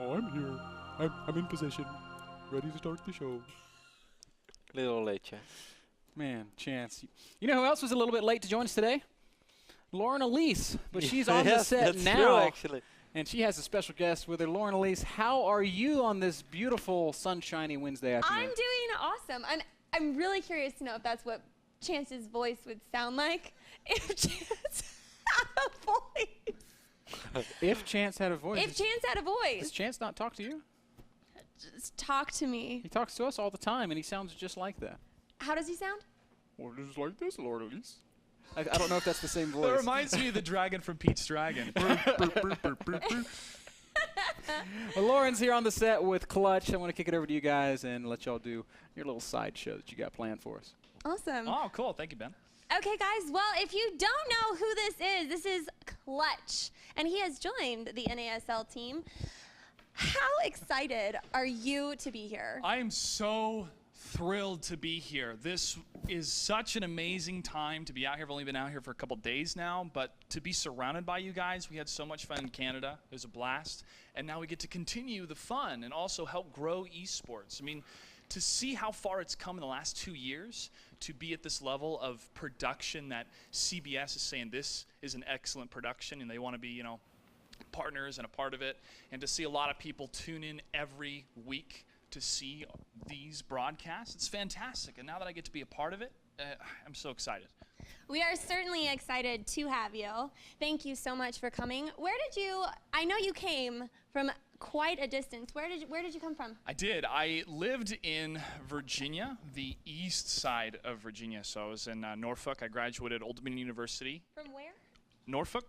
Oh, I'm here. I'm in position. Ready to start the show. Little late, Chance. Man, Chance. You know who else was a little bit late to join us today? Lauren Elise. But she's on the set that's now. True, actually. And she has a special guest with her. Lauren Elise, how are you on this beautiful, sunshiny Wednesday afternoon? I'm doing awesome. I'm really curious to know if that's what Chance's voice would sound like if Chance had a voice. If Chance had a voice. If Chance had a Does voice. Chance not talk to you? Just talk to me. He talks to us all the time, and he sounds just like that. How does he sound? Well, just like this, Lord Elise. I don't know if that's the same That voice. reminds me of the dragon from Pete's Dragon. Well, Lauren's here on the set with Clutch. I want to kick it over to you guys and let y'all do your little side show that you got planned for us. Awesome. Oh, cool. Thank you, Ben. Okay, guys. Well, if you don't know who this is Clutch, and he has joined the NASL team. How excited are you to be here? I am so thrilled to be here. This is such an amazing time to be out here. I've only been out here for a couple days now, but to be surrounded by you guys, we had so much fun in Canada. It was a blast. And now we get to continue the fun and also help grow esports. I mean, to see how far it's come in the last 2 years, to be at this level of production that CBS is saying this is an excellent production and they want to be, partners and a part of it, and to see a lot of people tune in every week to see these broadcasts, it's fantastic. And now that I get to be a part of it, I'm so excited. We are certainly excited to have you. Thank you so much for coming. I know you came from quite a distance. Where did you come from? I did. I lived in Virginia, the east side of Virginia. So I was in Norfolk. I graduated Old Dominion University. From where? Norfolk?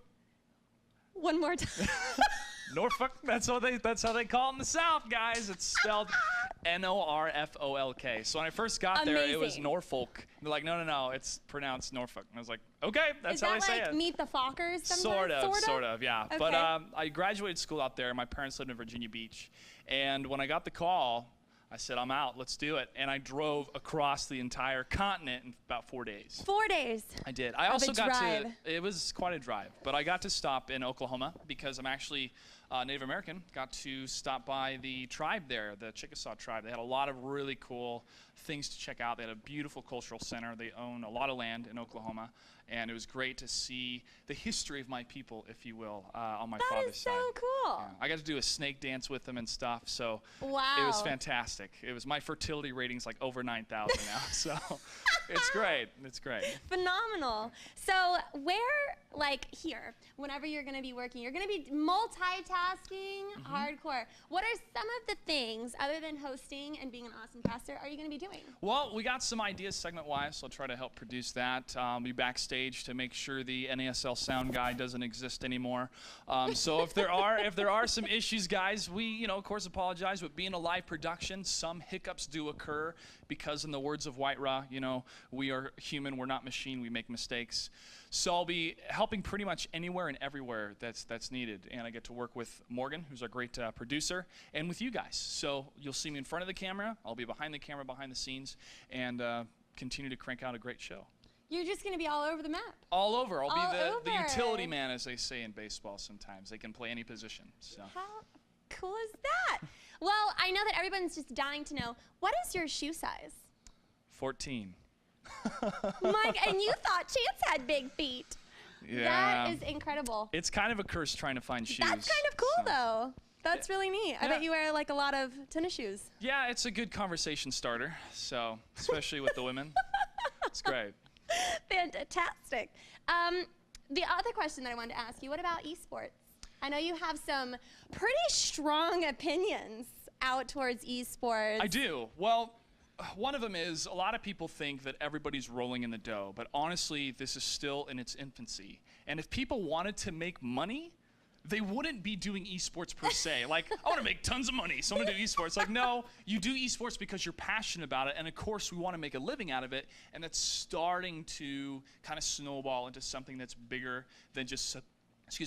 One more time. Norfolk, that's how they call it in the South, guys. It's spelled Norfolk. So when I first got there, it was Amazing. Norfolk. They're like, no, it's pronounced Norfolk. And I was like, okay, that's Is how that they say like it. Meet the Fockers sometimes? Sort of, yeah. Okay. But I graduated school out there. My parents lived in Virginia Beach. And when I got the call, I said, I'm out, let's do it. And I drove across the entire continent in about 4 days. 4 days. I did. I Of a also got drive. it was quite a drive, but I got to stop in Oklahoma because I'm actually Native American. Got to stop by the tribe there, the Chickasaw tribe. They had a lot of really cool things to check out. They had a beautiful cultural center. They own a lot of land in Oklahoma, and it was great to see the history of my people, if you will, on my That father's is so side. cool. Yeah. I got to do a snake dance with them and stuff, so Wow. it was fantastic. It was my fertility rating's like over 9,000 now, so it's great. It's great. Phenomenal. So here, whenever you're going to be working, you're going to be multitasking hardcore. What are some of the things, other than hosting and being an awesome caster, are you going to be doing? Well, we got some ideas segment-wise, so I'll try to help produce that. Be backstage to make sure the NASL sound guy doesn't exist anymore. So if there are some issues, guys, we of course apologize. But being a live production, some hiccups do occur because, in the words of White Raw, we are human. We're not machine. We make mistakes. So I'll be helping pretty much anywhere and everywhere that's needed. And I get to work with Morgan, who's our great producer, and with you guys. So you'll see me in front of the camera. I'll be behind the camera, behind the scenes, and continue to crank out a great show. You're just going to be all over the map. All over. I'll All be the over. utility man, as they say in baseball sometimes. They can play any position. So. How cool is that? Well, I know that everyone's just dying to know, what is your shoe size? 14. Mike, and you thought Chance had big feet. Yeah. That is incredible. It's kind of a curse trying to find shoes. That's kind of cool, so. though. That's really neat. I Yeah. bet you wear like a lot of tennis shoes. Yeah, it's a good conversation starter. So, especially with the women. It's great. Fantastic. The other question that I wanted to ask you, what about esports? I know you have some pretty strong opinions out towards esports. I do. Well, one of them is a lot of people think that everybody's rolling in the dough, but honestly, this is still in its infancy. And if people wanted to make money, they wouldn't be doing esports per se. Like, I want to make tons of money, so I'm going to do esports. Like, no, you do esports because you're passionate about it, and of course, we want to make a living out of it, and that's starting to kind of snowball into something that's bigger than just,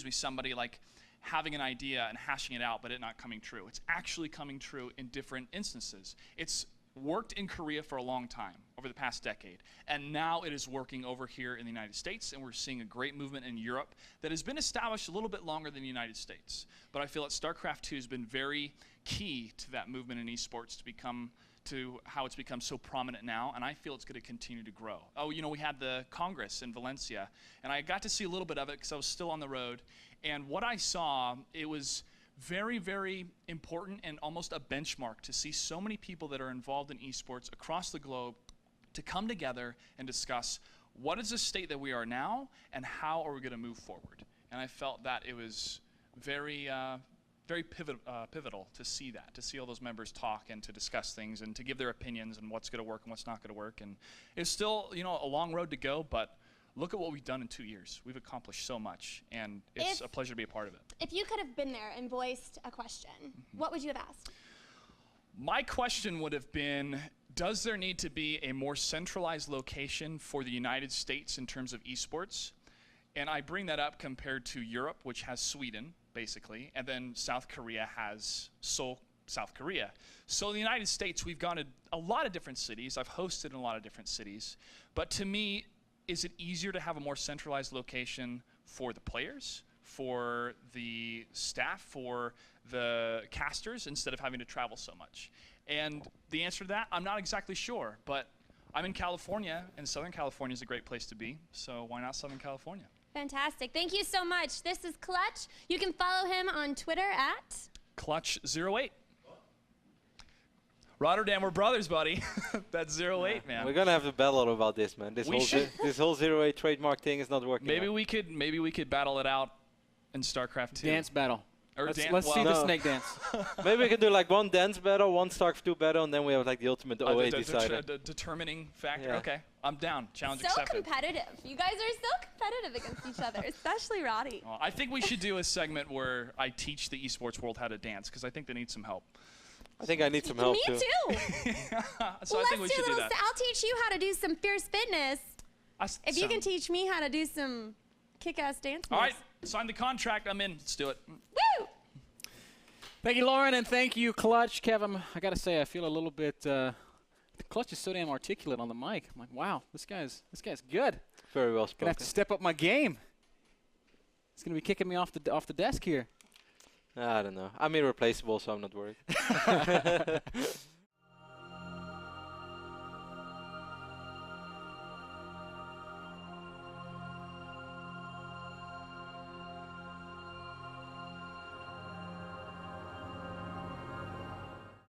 somebody like having an idea and hashing it out, but it not coming true. It's actually coming true in different instances. It's worked in Korea for a long time, over the past decade, and now it is working over here in the United States, and we're seeing a great movement in Europe that has been established a little bit longer than the United States. But I feel that StarCraft 2 has been very key to that movement in esports to how it's become so prominent now, and I feel it's going to continue to grow. Oh, you know, we had the Congress in Valencia, and I got to see a little bit of it because I was still on the road, and what I saw, it was very, very important and almost a benchmark to see so many people that are involved in esports across the globe to come together and discuss what is the state that we are now and how are we going to move forward. And I felt that it was very pivotal to see that, to see all those members talk and to discuss things and to give their opinions and what's going to work and what's not going to work. And it's still, you know, a long road to go, but look at what we've done in 2 years. We've accomplished so much, and it's a pleasure to be a part of it. If you could have been there and voiced a question, what would you have asked? My question would have been, does there need to be a more centralized location for the United States in terms of esports? And I bring that up compared to Europe, which has Sweden, basically, and then South Korea has Seoul, South Korea. So in the United States, we've gone to a lot of different cities. I've hosted in a lot of different cities. But to me, is it easier to have a more centralized location for the players, for the staff, for the casters, instead of having to travel so much? And the answer to that, I'm not exactly sure, but I'm in California, and Southern California is a great place to be, so why not Southern California? Fantastic. Thank you so much. This is Clutch. You can follow him on Twitter at Clutch08. Rotterdam, we're brothers, buddy. That's 08, man. We're gonna have a battle about this, man. This whole 08 trademark thing is not working. Maybe we could battle it out in StarCraft 2. Dance battle. Or Let's well, see the snake dance. Maybe we can do like one dance battle, one StarCraft 2 battle, and then we have like the ultimate 08 decider. Determining factor. Yeah. Okay, I'm down. Challenge so accepted. competitive. You guys are so competitive against each other, especially Roddy. I think we should do a segment where I teach the esports world how to dance, because I think they need some help. I think I need some help Me too. too. So Well, I think we should do that. I'll teach you how to do some fierce fitness. If you can teach me how to do some kick-ass dance moves. All right, sign the contract. I'm in. Let's do it. Woo! Thank you, Lauren, and thank you, Clutch. Kevin, I got to say, I feel a little bit, Clutch is so damn articulate on the mic. I'm like, wow, this guy's good. Very well Gonna spoken. have to step up my game. He's gonna be kicking me off the desk here. I don't know. I'm irreplaceable, so I'm not worried.